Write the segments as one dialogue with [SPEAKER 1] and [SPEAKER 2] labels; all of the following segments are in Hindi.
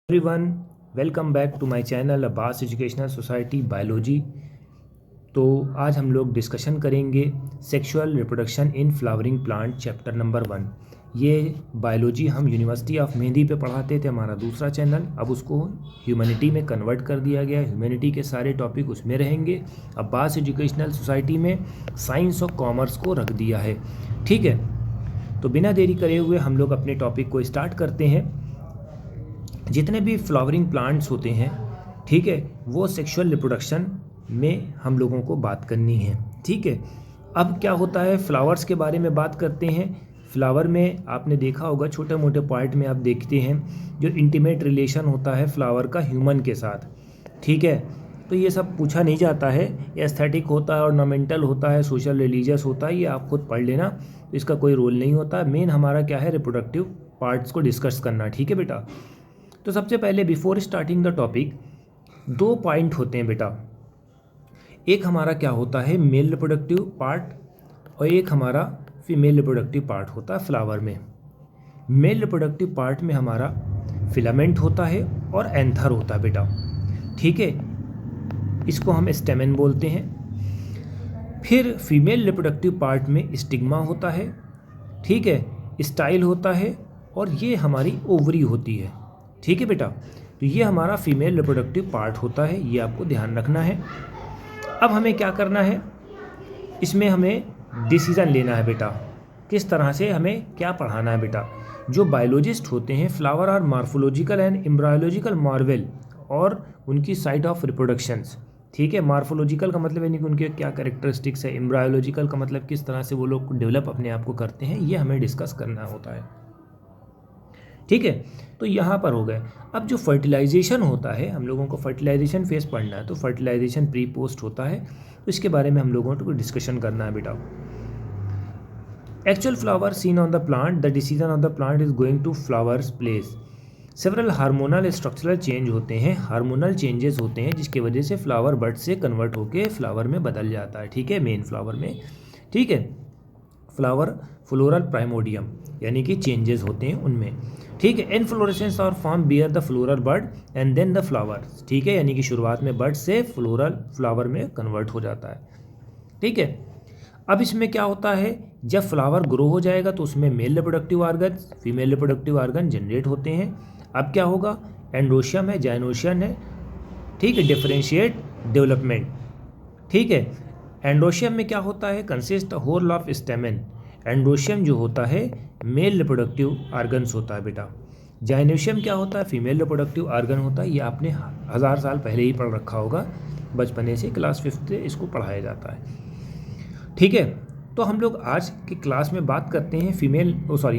[SPEAKER 1] Everyone, welcome back to my channel Abbas educational society biology. तो आज हम लोग डिस्कशन करेंगे sexual reproduction in flowering plant chapter number 1। ये बायोलॉजी हम यूनिवर्सिटी ऑफ मेहंदी पे पढ़ाते थे, हमारा दूसरा चैनल। अब उसको ह्यूमैनिटी में कन्वर्ट कर दिया गया। ह्यूमैनिटी के सारे टॉपिक उसमें रहेंगे। अब्बास एजुकेशनल सोसाइटी में साइंस और कॉमर्स को रख दिया है। ठीक है, तो बिना देरी करे हुए हम लोग अपने टॉपिक को स्टार्ट करते हैं। जितने भी फ्लावरिंग प्लांट्स होते हैं, ठीक है, वो सेक्सुअल रिप्रोडक्शन में हम लोगों को बात करनी है। ठीक है, अब क्या होता है, फ्लावर्स के बारे में बात करते हैं। फ्लावर में आपने देखा होगा, छोटे मोटे पार्ट में आप देखते हैं जो इंटीमेट रिलेशन होता है फ्लावर का ह्यूमन के साथ। ठीक है, तो ये सब पूछा नहीं जाता है। एस्थेटिक होता है, ऑर्नामेंटल होता है, सोशल रिलीजियस होता है, ये आप खुद पढ़ लेना, तो इसका कोई रोल नहीं होता। मेन हमारा क्या है, रिप्रोडक्टिव पार्ट्स को डिस्कस करना। ठीक है बेटा, तो सबसे पहले before starting the topic 2 point होते हैं बेटा। एक हमारा क्या होता है, मेल रिप्रोडक्टिव पार्ट, और एक हमारा फीमेल रिप्रोडक्टिव पार्ट होता है फ्लावर में। मेल रिप्रोडक्टिव पार्ट में हमारा फिलामेंट होता है और एंथर होता है बेटा। ठीक है, इसको हम स्टेमेन बोलते हैं। फिर फीमेल रिप्रोडक्टिव पार्ट में स्टिग्मा होता है, ठीक है, स्टाइल होता है, और ये हमारी ओवरी होती है। ठीक है बेटा, तो ये हमारा फीमेल रिप्रोडक्टिव पार्ट होता है, ये आपको ध्यान रखना है। अब हमें क्या करना है, इसमें हमें डिसीजन लेना है बेटा, किस तरह से हमें क्या पढ़ाना है बेटा। जो बायोलॉजिस्ट होते हैं, flower are morphological and embryological marvel और उनकी साइट ऑफ रिप्रोडक्शंस। ठीक है, मार्फोलॉजिकल का मतलब यानी कि उनके क्या कैरेक्टरिस्टिक्स है, एम्ब्रायोलॉजिकल का मतलब किस तरह से वो लोग डेवलप अपने आप को करते हैं, ये हमें डिस्कस करना होता है। ठीक है, तो यहाँ पर हो गए। अब जो फर्टिलाइजेशन होता है, हम लोगों को फर्टिलाइजेशन फेस पढ़ना है, तो फर्टिलाइजेशन प्री पोस्ट होता है, तो इसके बारे में हम लोगों को डिस्कशन करना है बेटा। Actual flower seen on the plant, the decision of the plant is going to flowers place. Several hormonal structural change होते हैं, हार्मोनल चेंजेस होते हैं, जिसकी वजह से फ्लावर बड से कन्वर्ट होकर फ्लावर में बदल जाता है। ठीक है, मेन फ्लावर में। ठीक है, फ्लावर फ्लोरल प्राइमोडियम यानी कि चेंजेस होते हैं उनमें। ठीक है, इनफ्लोरेसेंस और form bear the floral bud and then the flower. ठीक है, यानी कि शुरुआत में बड से फ्लोरल फ्लावर में कन्वर्ट हो जाता है। ठीक है, अब इसमें क्या होता है, जब फ्लावर ग्रो हो जाएगा तो उसमें male reproductive organ, female reproductive organ generate होते हैं। अब क्या होगा, एंड्रोशियम है, जाइनोशियम है। ठीक है, डिफरेंशिएट डेवलपमेंट। ठीक है, एंड्रोशियम में क्या होता है, consist whole of stamen. Androecium जो होता है मेल रिप्रोडक्टिव ऑर्गन्स होता है बेटा। जाइनोशियम क्या होता है, फीमेल रिप्रोडक्टिव ऑर्गन होता है। ये आपने 1000 साल पहले ही पढ़ रखा होगा, बचपने से क्लास 5th से इसको पढ़ाया जाता है। ठीक है, तो हम लोग आज की क्लास में बात करते हैं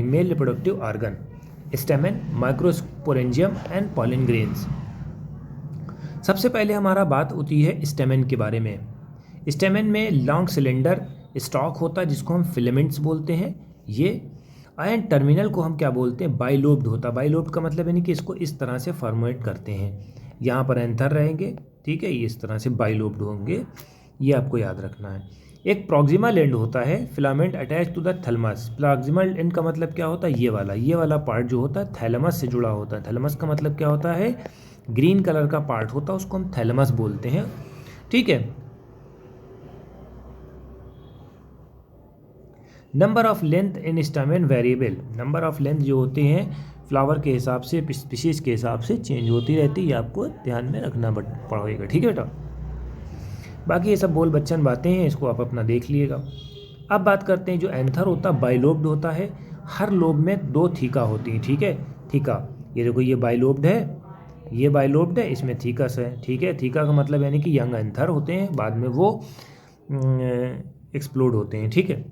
[SPEAKER 1] male reproductive organ, stamen, microsporangium and pollen grains. सबसे पहले हमारा बात होती है स्टेमेन के बारे में। स्टेमेन में लॉन्ग सिलेंडर स्टॉक होता है, जिसको हम फिलामेंट्स बोलते हैं। ये एंड टर्मिनल को हम क्या बोलते हैं, बाइलोब्ड होता है। बाइलोब्ड का मतलब यानी कि इसको इस तरह से फॉर्मेट करते हैं, यहाँ पर एंथर रहेंगे। ठीक है, ये इस तरह से बाइलोब्ड होंगे, ये आपको याद रखना है। एक प्रॉक्सिमल एंड होता है, filament attach to the thalamus. Proximal end का मतलब क्या होता है, ये वाला पार्ट जो होता है थैलेमस से जुड़ा होता है। थैलेमस का मतलब क्या होता है, ग्रीन कलर का पार्ट होता है, उसको हम थैलेमस बोलते हैं। ठीक है, number of length in stamen variable. Number of length जो होते हैं फ्लावर के हिसाब से, स्पीशीज के हिसाब से चेंज होती रहती है, ये आपको ध्यान में रखना पड़ेगा। ठीक है बेटा, बाकी ये सब बोल बच्चन बातें हैं, इसको आप अपना देख लीजिएगा। अब बात करते हैं जो एंथर होता है, बाइलोब्ड होता है। हर लोब में 2 थीका होती हैं। ठीक है, थीका, ये देखो, ये बाइलोब्ड है, ये बाइलोब्ड है, इसमें थीकस है। ठीक है, थीका का मतलब यानी कि यंग एंथर होते हैं, बाद में वो एक्सप्लोड होते हैं। ठीक है,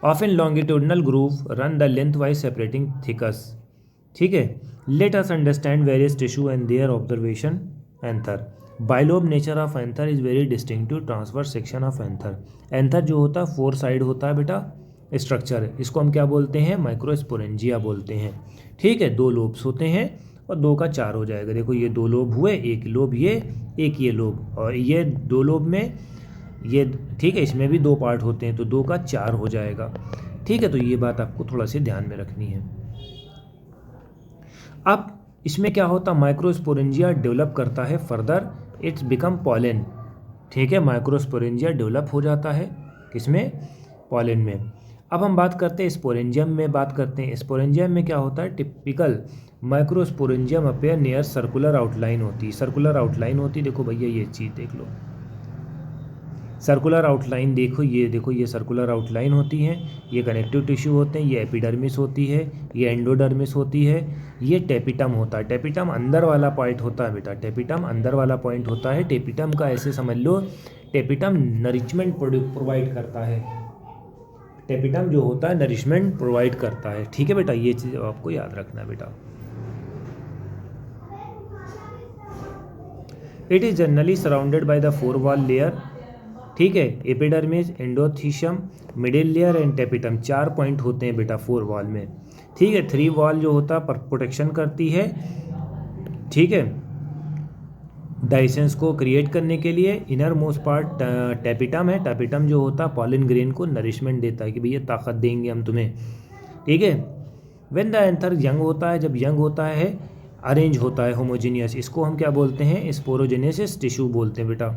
[SPEAKER 1] often longitudinal groove run the lengthwise separating thicus. ठीक है, let us understand various tissue and their observation. Anther, bilobe nature of anther is very distinctive transverse section of anther. Anther जो होता है 4 साइड होता है बेटा, स्ट्रक्चर है, इसको हम क्या बोलते हैं, माइक्रोस्पोरेंजिया बोलते हैं। ठीक है, 2 लोब्स होते हैं और 2 का 4 हो जाएगा। देखो, ये 2 लोब हुए, एक लोब ये, एक ये लोब, और ये 2 लोब में ये। ठीक है, इसमें भी 2 पार्ट होते हैं, तो 2 का 4 हो जाएगा। ठीक है, तो ये बात आपको थोड़ा सा ध्यान में रखनी है। अब इसमें क्या होता, माइक्रोस्पोरेंजिया डेवलप करता है फर्दर, इट्स बिकम पॉलन। ठीक है, माइक्रोस्पोरेंजिया डेवलप हो जाता है किसमें, पॉलन में। अब हम बात करते हैं स्पोरेंजियम में, बात करते हैं स्पोरेंजियम में क्या होता है, typical microsporangium appear near circular outline होती है, सर्कुलर आउटलाइन होती है। देखो भैया ये चीज़ देख लो, सर्कुलर आउटलाइन देखो, ये सर्कुलर आउटलाइन होती हैं, ये कनेक्टिव टिश्यू होते हैं, ये एपिडर्मिस होती है, ये एंडोडर्मिस होती है, ये टेपिटम होता है। टेपिटम अंदर वाला पॉइंट होता है बेटा, टेपिटम अंदर वाला पॉइंट होता है। टेपिटम का ऐसे समझ लो, टेपिटम नरिशमेंट प्रोवाइड करता है, टेपिटम जो होता है नरिशमेंट प्रोवाइड करता है। ठीक है बेटा, ये चीज़ आपको याद रखना है बेटा। It is generally surrounded by the 4 wall layer. ठीक है, epidermis, endothecium, middle layer and tapetum, 4 point होते हैं बेटा 4 वॉल में। ठीक है, 3 वॉल जो होता है प्रोटेक्शन करती है। ठीक है, डाइसेंस को क्रिएट करने के लिए। इनर मोस्ट पार्ट टेपिटम है, टेपिटम जो होता है पॉलन ग्रेन को नरिशमेंट देता है कि भैया ताकत देंगे हम तुम्हें। ठीक है, व्हेन द एंथर यंग होता है, जब यंग होता है अरेंज होता है होमोजीनियस, इसको हम क्या बोलते हैं, स्पोरोजेनेसिस टिश्यू बोलते हैं बेटा।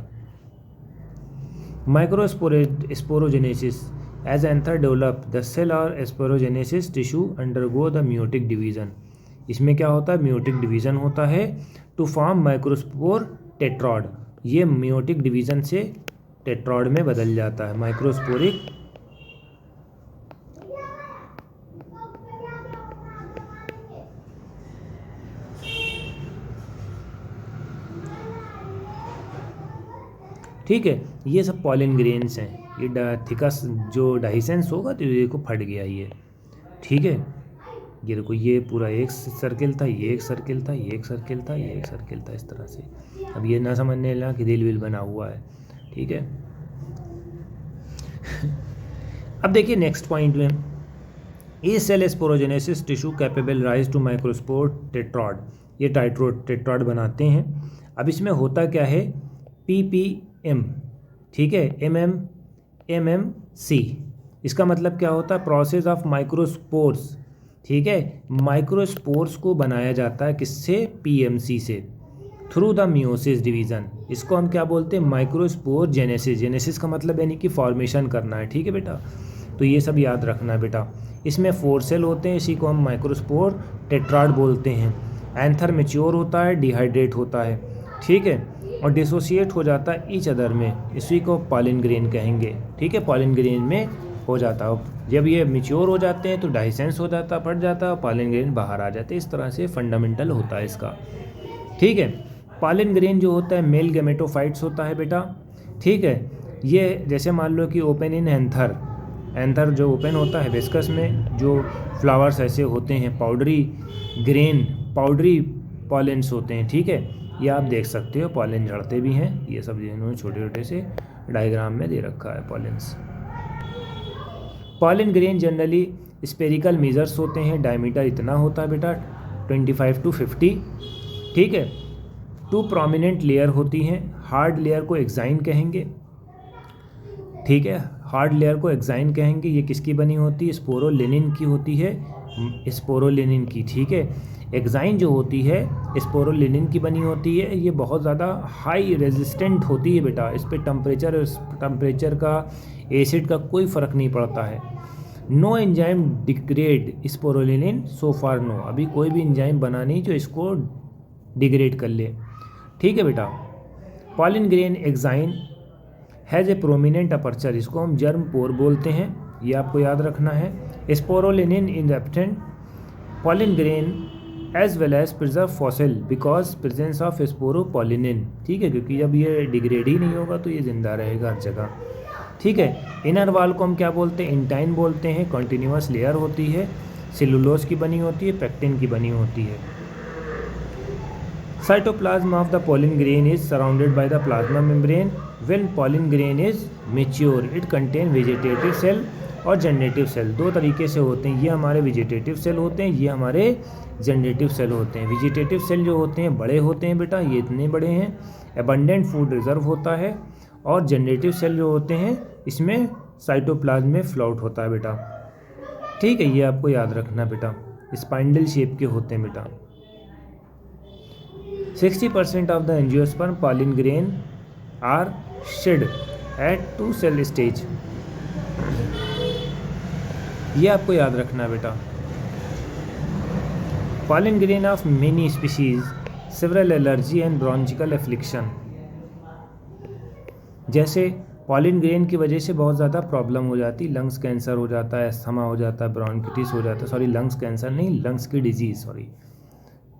[SPEAKER 1] Microsporogenesis, as anther develop, the cell or sporogenesis tissue undergo the meiotic division। इसमें क्या होता है, meiotic division होता है to form microspore tetrad। ये meiotic division से tetrad में बदल जाता है, माइक्रोस्पोरिक। ठीक है, ये सब पॉलन ग्रेन्स हैं। ये थिकस जो डाइसेंस होगा तो ये को फट गया ये। ठीक है, ये देखो, ये पूरा एक सर्किल था, ये एक सर्किल था, ये एक सर्किल था, ये एक सर्किल था, इस तरह से। अब ये ना समझने लगा कि दिल विल बना हुआ है। ठीक है अब देखिए नेक्स्ट पॉइंट में, ई cell sporogenesis tissue capable rise to microspore tetrad. ये टेट्रॉड बनाते हैं। अब इसमें होता क्या है, PPM। ठीक है, MMC, इसका मतलब क्या होता है, प्रोसेस ऑफ माइक्रोस्पोर्स। ठीक है, माइक्रोस्पोर्स को बनाया जाता है किससे, PMC से, थ्रू द मियोसिस डिवीज़न। इसको हम क्या बोलते हैं, माइक्रोस्पोर जेनेसिस। जेनेसिस का मतलब यानी कि फॉर्मेशन करना है। ठीक है बेटा, तो ये सब याद रखना है बेटा। इसमें 4 सेल होते हैं, इसी को हम माइक्रोस्पोर टेट्राड बोलते हैं। एंथर मैच्योर होता है, डिहाइड्रेट होता है। ठीक है, और डिसोसिएट हो जाता है ईच अदर में, इसी को पॉलन ग्रेन कहेंगे। ठीक है, पॉलन ग्रेन में हो जाता है। जब ये मैच्योर हो जाते हैं तो डाइसेंस हो जाता, फट जाता है, पॉलन ग्रेन बाहर आ जाते हैं। इस तरह से फंडामेंटल होता है इसका। ठीक है, पॉलन ग्रेन जो होता है मेल गैमेटोफाइट्स होता है बेटा। ठीक है, ये जैसे मान लो कि ओपन इन एंथर, एंथर जो ओपन होता है हिबिस्कस में, जो फ्लावर्स ऐसे होते हैं, पाउडरी ग्रेन, पाउडरी पॉलेंस होते हैं। ठीक है, ये आप देख सकते हो, पॉलन झड़ते भी हैं। ये सब इन्होंने छोटे छोटे से डायग्राम में दे रखा है pollens. Pollen grain generally spherical measures होते हैं, डायमीटर इतना होता है बेटा 25 to 50। ठीक है, 2 प्रोमिनेंट लेयर होती हैं। हार्ड लेयर को एक्साइन कहेंगे। ठीक है, हार्ड लेयर को एक्साइन कहेंगे। ये किसकी बनी होती है, स्पोरोलिनिन की होती है, स्पोरोलिनिन की। ठीक है, एक्साइन जो होती है स्पोरोलिनिन की बनी होती है। ये बहुत ज़्यादा हाई रेजिस्टेंट होती है बेटा, इस पर टेम्परेचर का, एसिड का कोई फ़र्क नहीं पड़ता है। नो एंजाइम डिग्रेड स्पोरोलिनिन सो फार, नो, अभी कोई भी एंजाइम बना नहीं जो इसको डिग्रेड कर ले। ठीक है बेटा, pollen grain exine has a prominent aperture, इसको हम जर्म पोर बोलते हैं, ये आपको याद रखना है। Sporopollenin in absent pollen grain as well as preserve fossil because presence of sporopollenin. ठीक है, क्योंकि जब ये डिग्रेड ही नहीं होगा तो ये जिंदा रहेगा हर जगह। ठीक है, इनर वाल को हम क्या बोलते हैं, इंटाइन बोलते हैं। कॉन्टिन्यूस लेयर होती है, सेलुलोज की बनी होती है, पेक्टिन की बनी होती है। Cytoplasm of the pollen grain is surrounded by the plasma membrane. When pollen grain is mature it contain vegetative cell और जनरेटिव सेल। 2 तरीके से होते हैं, ये हमारे वेजिटेटिव सेल होते हैं, ये हमारे जनरेटिव सेल होते हैं। वेजिटेटिव सेल जो होते हैं बड़े होते हैं बेटा, ये इतने बड़े हैं, एबंडेंट फूड रिजर्व होता है। और जनरेटिव सेल जो होते हैं इसमें साइटोप्लाज्म में फ्लोट होता है बेटा। ठीक है, ये आपको याद रखना बेटा, स्पाइंडल शेप के होते हैं बेटा। 60% of the angiosperm pollen grain are shed at 2 cell stage। ये आपको याद रखना बेटा। pollen grain of many species, several allergy and bronchial affliction। जैसे पॉलिन ग्रेन की वजह से बहुत ज़्यादा प्रॉब्लम हो जाती, लंग्स कैंसर हो जाता है, अस्थमा हो जाता है, ब्रोंकिटिस हो जाता है, सॉरी लंग्स कैंसर नहीं, लंग्स की डिजीज़, सॉरी,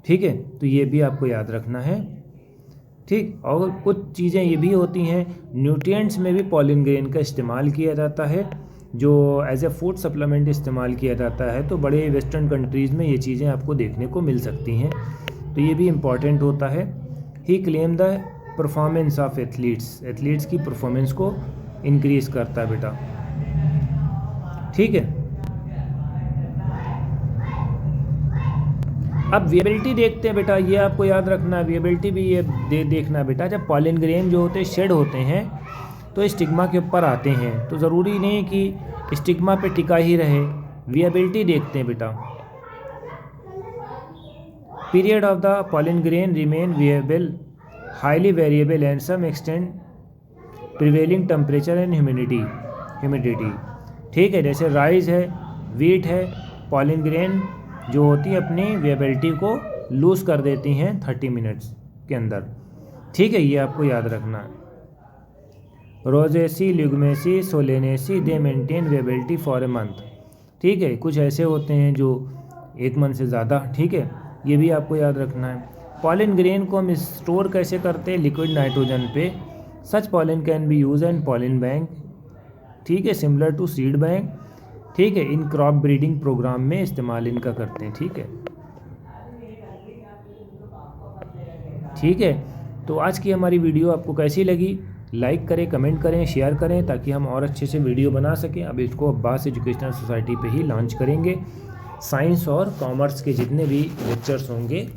[SPEAKER 1] ठीक है। तो ये भी आपको याद रखना है, ठीक। और कुछ चीज़ें ये भी होती हैं, न्यूट्रिएंट्स में भी पॉलिन ग्रेन का इस्तेमाल किया जाता है, जो एज ए फूड सप्लीमेंट इस्तेमाल किया जाता है। तो बड़े वेस्टर्न कंट्रीज़ में ये चीज़ें आपको देखने को मिल सकती हैं, तो ये भी इम्पॉर्टेंट होता है। He claim the performance of athletes की परफॉर्मेंस को इंक्रीज़ करता है बेटा, ठीक है। अब विएबिलिटी देखते हैं बेटा, ये आपको याद रखना है, विएबिलिटी भी ये देखना बेटा। जब पॉलिन ग्रेन जो होते हैं शेड होते हैं तो स्टिग्मा के ऊपर आते हैं, तो ज़रूरी नहीं कि स्टिग्मा पे टिका ही रहे, विएबिलिटी देखते हैं बेटा। Period of the pollen grain remain viable, highly variable and some extend prevailing temperature and humidity, ठीक है। जैसे राइस है, वीट है, पॉलिन ग्रेन जो होती है अपनी विएबिलिटी को लूज़ कर देती हैं 30 मिनट्स के अंदर, ठीक है। ये आपको याद रखना है। Rosaceae, Leguminosae, Solanaceae they maintain viability for a month, ठीक है। कुछ ऐसे होते हैं जो 1 मंथ से ज़्यादा, ठीक है, ये भी आपको याद रखना है। पॉलिन ग्रेन को हम स्टोर कैसे करते हैं? लिक्विड नाइट्रोजन पे। Such pollen can be use and pollen bank, ठीक है, सिमिलर टू सीड बैंक, ठीक है। इन क्रॉप ब्रीडिंग प्रोग्राम में इस्तेमाल इनका करते हैं, ठीक है, ठीक है। तो आज की हमारी वीडियो आपको कैसी लगी? लाइक करें, कमेंट करें, शेयर करें, ताकि हम और अच्छे से वीडियो बना सकें। अब इसको अब्बास एजुकेशनल सोसाइटी पे ही लॉन्च करेंगे। साइंस और कॉमर्स के जितने भी लेक्चर्स होंगे